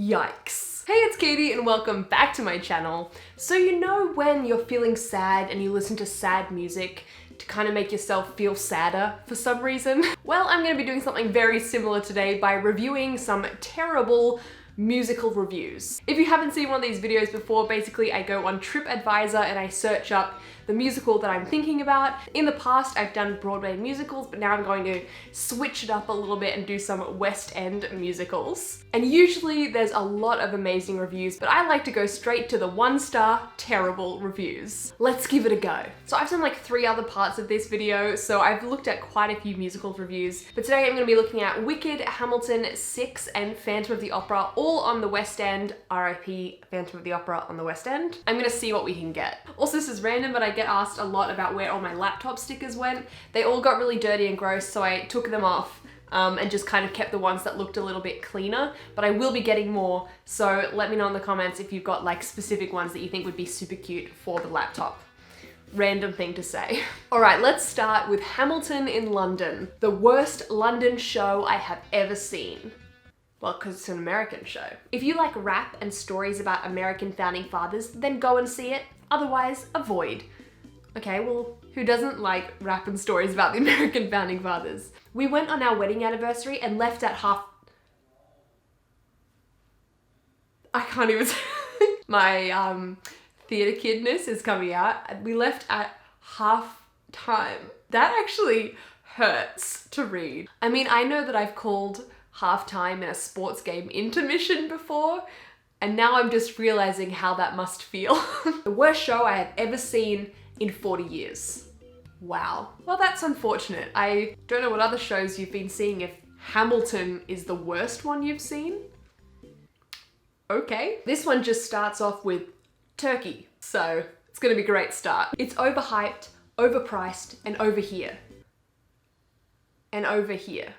Yikes. Hey, it's Caitie and welcome back to my channel. So you know when you're feeling sad and you listen to sad music to kind of make yourself feel sadder for some reason? Well, I'm going to be doing something very similar today by reviewing some terrible musical reviews. If you haven't seen one of these videos before, basically I go on TripAdvisor and I search up the musical that I'm thinking about. In the past, I've done Broadway musicals, but now I'm going to switch it up a little bit and do some West End musicals. And usually there's a lot of amazing reviews, but I like to go straight to the 1-star terrible reviews. Let's give it a go. So I've done like 3 other parts of this video, so I've looked at quite a few musical reviews, but today I'm going to be looking at Wicked, Hamilton, Six, and Phantom of the Opera, all on the West End. RIP Phantom of the Opera on the West End. I'm going to see what we can get. Also, this is random, but I get asked a lot about where all my laptop stickers went. They all got really dirty and gross, so I took them off and just kind of kept the ones that looked a little bit cleaner, but I will be getting more, so let me know in the comments if you've got like specific ones that you think would be super cute for the laptop. Random thing to say. All right, let's start with Hamilton in London, the worst London show I have ever seen. Well, because it's an American show. If you like rap and stories about American founding fathers, then go and see it. Otherwise, avoid. Okay, well, who doesn't like rap and stories about the American founding fathers? We went on our wedding anniversary and left at I can't even say. My theatre kidness is coming out. We left at half time. That actually hurts to read. I mean, I know that I've called halftime in a sports game intermission before, and now I'm just realizing how that must feel. The worst show I have ever seen in 40 years. Wow. Well, that's unfortunate. I don't know what other shows you've been seeing if Hamilton is the worst one you've seen. Okay. This one just starts off with turkey, so it's gonna be a great start. It's overhyped, overpriced, and over here. And over here.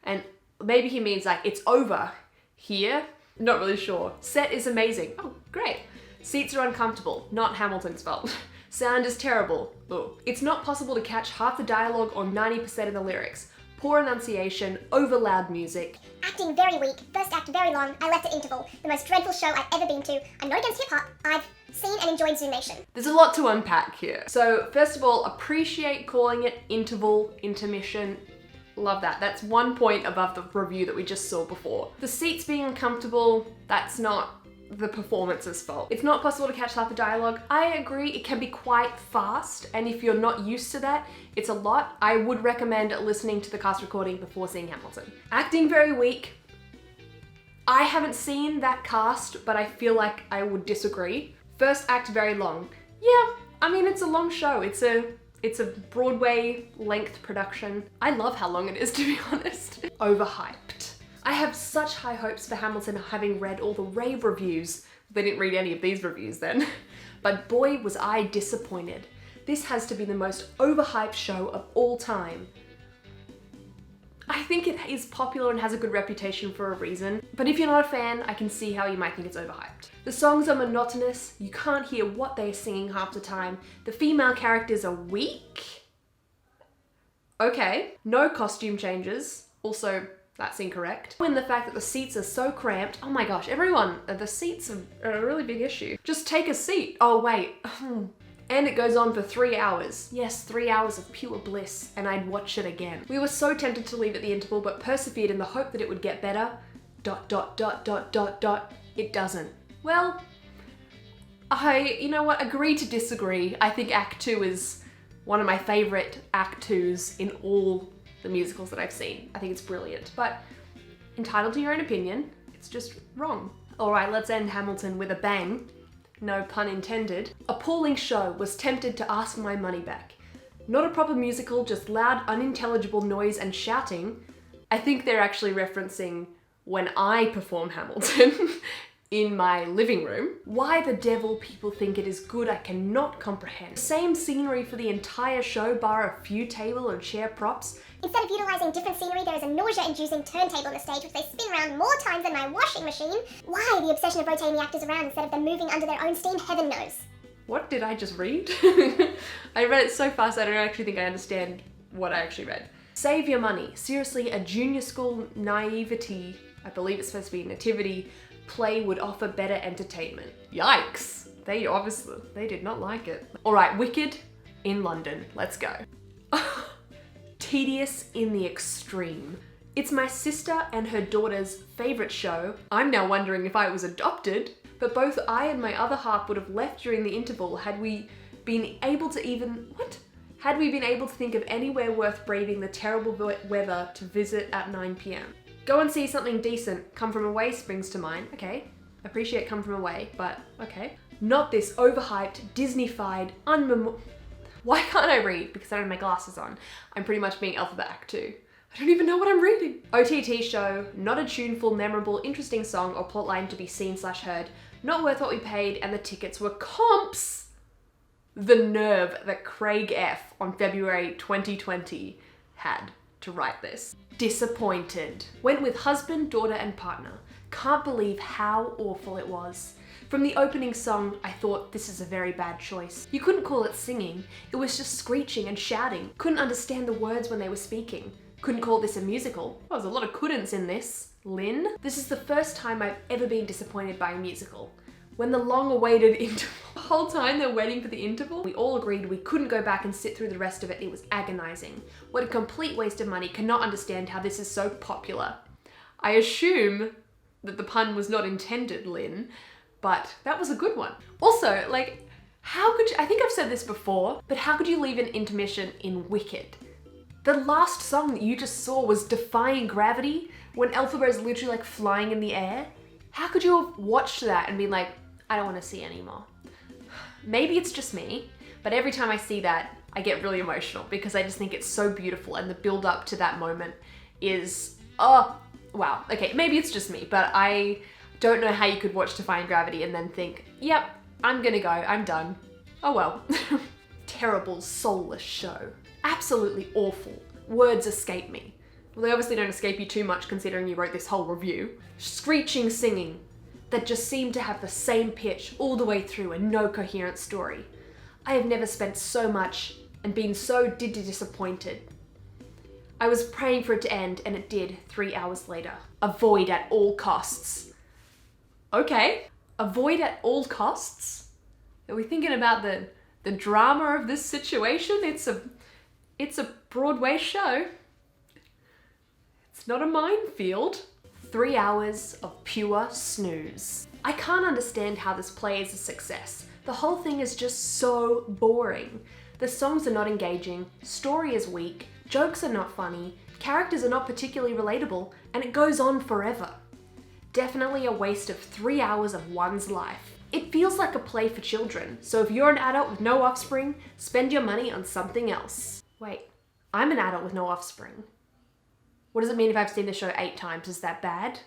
And maybe he means like it's over here. Not really sure. Set is amazing. Oh, great. Seats are uncomfortable. Not Hamilton's fault. Sound is terrible. Ugh. It's not possible to catch half the dialogue or 90% of the lyrics. Poor enunciation, over loud music. Acting very weak, first act very long, I left at interval. The most dreadful show I've ever been to. I'm not against hip-hop, I've seen and enjoyed Zoom Nation. There's a lot to unpack here. So first of all, appreciate calling it interval, intermission. Love that. That's 1 point above the review that we just saw before. The seats being uncomfortable, that's not the performance's fault. It's not possible to catch half the dialogue. I agree, it can be quite fast, and if you're not used to that, it's a lot. I would recommend listening to the cast recording before seeing Hamilton. Acting very weak. I haven't seen that cast, but I feel like I would disagree. First act very long. Yeah, I mean, it's a long show. It's a Broadway length production. I love how long it is, to be honest. Overhyped. I have such high hopes for Hamilton, having read all the rave reviews. They didn't read any of these reviews then. But boy, was I disappointed. This has to be the most overhyped show of all time. I think it is popular and has a good reputation for a reason, but if you're not a fan, I can see how you might think it's overhyped. The songs are monotonous, you can't hear what they're singing half the time, the female characters are weak. Okay, no costume changes, also that's incorrect. And the fact that the seats are so cramped, oh my gosh, everyone, the seats are a really big issue. Just take a seat. Oh wait, and it goes on for 3 hours. Yes, 3 hours of pure bliss, and I'd watch it again. We were so tempted to leave at the interval, but persevered in the hope that it would get better. ... It doesn't. Well, you know what, agree to disagree. I think Act 2 is one of my favorite Act 2s in all the musicals that I've seen. I think it's brilliant, but entitled to your own opinion, it's just wrong. All right, let's end Hamilton with a bang. No pun intended. Appalling show, was tempted to ask my money back. Not a proper musical, just loud, unintelligible noise and shouting. I think they're actually referencing when I perform Hamilton in my living room. Why the devil people think it is good, I cannot comprehend. Same scenery for the entire show, bar a few table and chair props. Instead of utilising different scenery, there is a nausea-inducing turntable on the stage which they spin around more times than my washing machine. Why the obsession of rotating the actors around instead of them moving under their own steam, heaven knows. What did I just read? I read it so fast I don't actually think I understand what I actually read. Save your money. Seriously, a junior school naivety I believe it's supposed to be a nativity play would offer better entertainment. Yikes. They did not like it. All right, Wicked in London. Let's go. Tedious in the extreme. It's my sister and her daughter's favorite show. I'm now wondering if I was adopted, but both I and my other half would have left during the interval had we been able to think of anywhere worth braving the terrible weather to visit at 9 p.m. Go and see something decent. Come From Away springs to mind. Okay, appreciate Come From Away, but okay. Not this overhyped, Disney-fied, Why can't I read? Because I don't have my glasses on. I'm pretty much being Alphabet Act 2. I don't even know what I'm reading. OTT show, not a tuneful, memorable, interesting song or plotline to be seen/heard. Not worth what we paid, and the tickets were comps. The nerve that Craig F. on February 2020 had to write this. Disappointed. Went with husband, daughter, and partner. Can't believe how awful it was. From the opening song, I thought this is a very bad choice. You couldn't call it singing. It was just screeching and shouting. Couldn't understand the words when they were speaking. Couldn't call this a musical. Well, there's a lot of couldn'ts in this. Lynn? This is the first time I've ever been disappointed by a musical. When the long-awaited interval, the whole time they're waiting for the interval, we all agreed we couldn't go back and sit through the rest of it. It was agonizing. What a complete waste of money. Cannot understand how this is so popular. I assume that the pun was not intended, Lynn, but that was a good one. Also, like, how could you, I think I've said this before, but how could you leave an intermission in Wicked? The last song that you just saw was Defying Gravity, when Elphaba is literally like flying in the air. How could you have watched that and been like, I don't want to see anymore? Maybe it's just me, but every time I see that, I get really emotional because I just think it's so beautiful, and the build up to that moment is, oh, wow. Okay, maybe it's just me, but I don't know how you could watch Defying Gravity and then think, yep, I'm gonna go, I'm done. Oh well. Terrible, soulless show. Absolutely awful. Words escape me. Well, they obviously don't escape you too much considering you wrote this whole review. Screeching singing that just seemed to have the same pitch all the way through and no coherent story. I have never spent so much and been so disappointed. I was praying for it to end, and it did 3 hours later. Avoid at all costs. Okay, avoid at all costs? Are we thinking about the drama of this situation? It's a Broadway show. It's not a minefield. 3 hours of pure snooze. I can't understand how this play is a success. The whole thing is just so boring. The songs are not engaging, story is weak, jokes are not funny, characters are not particularly relatable, and it goes on forever. Definitely a waste of 3 hours of one's life. It feels like a play for children, so if you're an adult with no offspring, spend your money on something else. Wait, I'm an adult with no offspring. What does it mean if I've seen the show 8 times? Is that bad?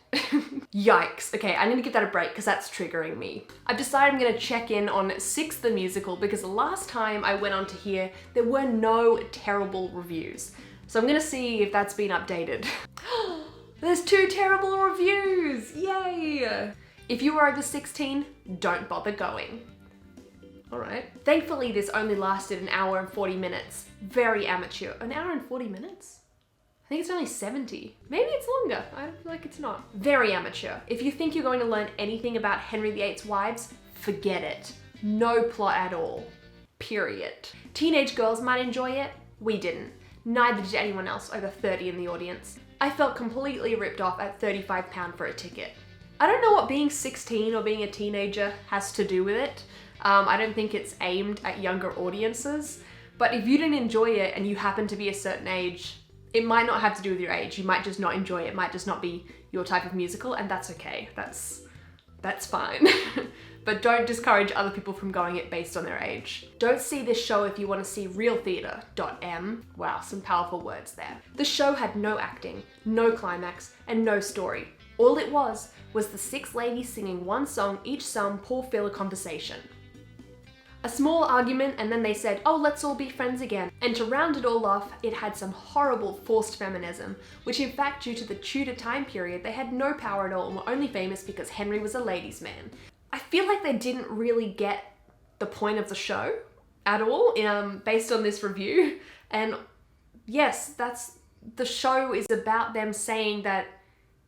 Yikes. Okay, I need to give that a break because that's triggering me. I've decided I'm gonna check in on Six the Musical because the last time I went on to here, there were no terrible reviews. So I'm gonna see if that's been updated. There's 2 terrible reviews, yay! If you were over 16, don't bother going. All right. Thankfully, this only lasted an hour and 40 minutes. Very amateur. An hour and 40 minutes? I think it's only 70. Maybe it's longer. I feel like it's not. Very amateur. If you think you're going to learn anything about Henry VIII's wives, forget it. No plot at all. Period. Teenage girls might enjoy it. We didn't. Neither did anyone else over 30 in the audience. I felt completely ripped off at £35 for a ticket. I don't know what being 16 or being a teenager has to do with it. I don't think it's aimed at younger audiences, but if you didn't enjoy it and you happen to be a certain age, it might not have to do with your age. You might just not enjoy it. It might just not be your type of musical, and that's okay. That's fine. But don't discourage other people from going it based on their age. Don't see this show if you want to see real theatre. .m. Wow, some powerful words there. The show had no acting, no climax, and no story. All it was the 6 ladies singing one song, each some poor filler conversation. A small argument, and then they said, oh, let's all be friends again. And to round it all off, it had some horrible forced feminism, which in fact, due to the Tudor time period, they had no power at all and were only famous because Henry was a ladies' man. I feel like they didn't really get the point of the show at all, based on this review. And yes, the show is about them saying that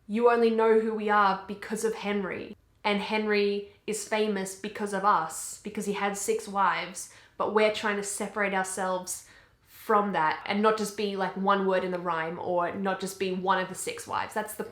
You only know who we are because of Henry. And Henry is famous because of us, because he had 6 wives, but we're trying to separate ourselves from that and not just be like one word in the rhyme or not just be one of the 6 wives. That's the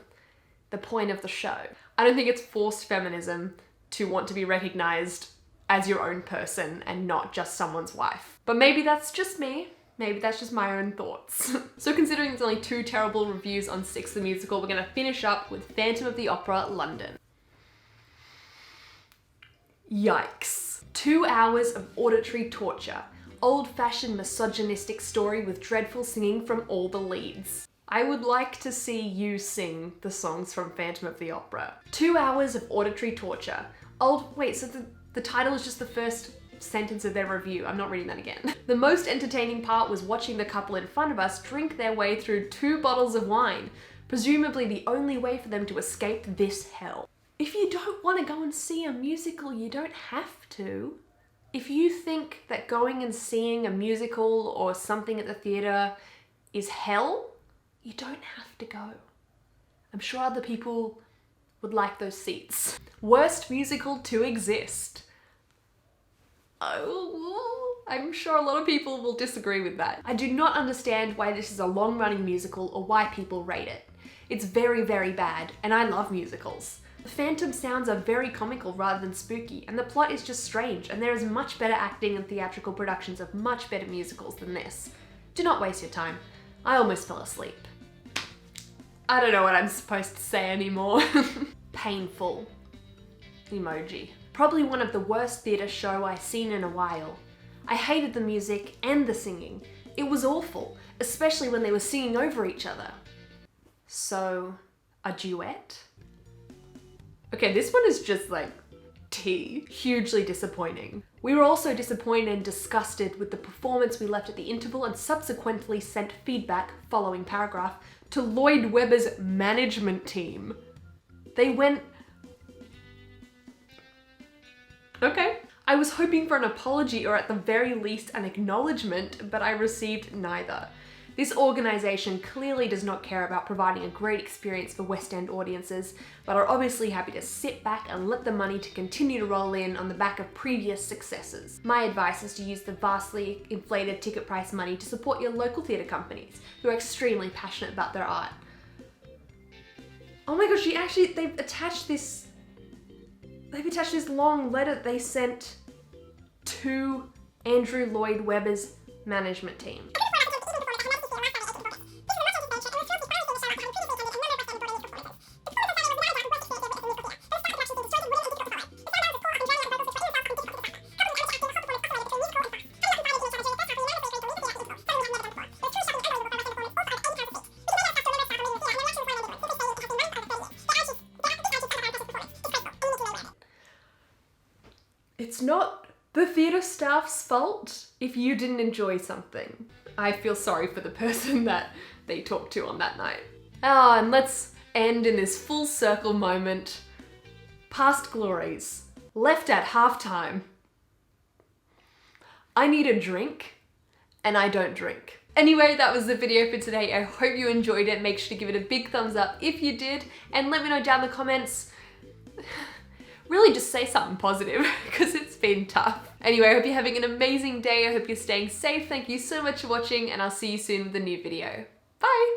point of the show. I don't think it's forced feminism to want to be recognized as your own person and not just someone's wife. But maybe that's just me. Maybe that's just my own thoughts. So considering there's only 2 terrible reviews on Six the Musical, we're gonna finish up with Phantom of the Opera, London. Yikes. 2 hours of auditory torture. Old-fashioned misogynistic story with dreadful singing from all the leads. I would like to see you sing the songs from Phantom of the Opera. 2 hours of auditory torture. Wait, so the title is just the first sentence of their review. I'm not reading that again. The most entertaining part was watching the couple in front of us drink their way through 2 bottles of wine, presumably the only way for them to escape this hell. If you don't want to go and see a musical, you don't have to. If you think that going and seeing a musical or something at the theatre is hell, you don't have to go. I'm sure other people would like those seats. Worst musical to exist. Oh, I'm sure a lot of people will disagree with that. I do not understand why this is a long-running musical or why people rate it. It's very, very bad, and I love musicals. The Phantom sounds are very comical rather than spooky, and the plot is just strange, and there is much better acting and theatrical productions of much better musicals than this. Do not waste your time. I almost fell asleep. I don't know what I'm supposed to say anymore. Painful. Emoji. Probably one of the worst theatre show I've seen in a while. I hated the music and the singing. It was awful, especially when they were singing over each other. So, a duet? Okay, this one is just like tea. Hugely disappointing. We were also disappointed and disgusted with the performance we left at the interval and subsequently sent feedback, following paragraph, to Lloyd Webber's management team. They went... Okay. I was hoping for an apology or at the very least an acknowledgement, but I received neither. This organisation clearly does not care about providing a great experience for West End audiences, but are obviously happy to sit back and let the money to continue to roll in on the back of previous successes. My advice is to use the vastly inflated ticket price money to support your local theatre companies, who are extremely passionate about their art. Oh my gosh, they've attached this long letter they sent to Andrew Lloyd Webber's management team. It's not the theatre staff's fault if you didn't enjoy something. I feel sorry for the person that they talked to on that night. Oh, and let's end in this full circle moment. Past glories. Left at halftime. I need a drink, and I don't drink. Anyway, that was the video for today. I hope you enjoyed it. Make sure to give it a big thumbs up if you did, and let me know down in the comments. Really just say something positive because it's been tough. Anyway, I hope you're having an amazing day. I hope you're staying safe. Thank you so much for watching, and I'll see you soon with a new video. Bye!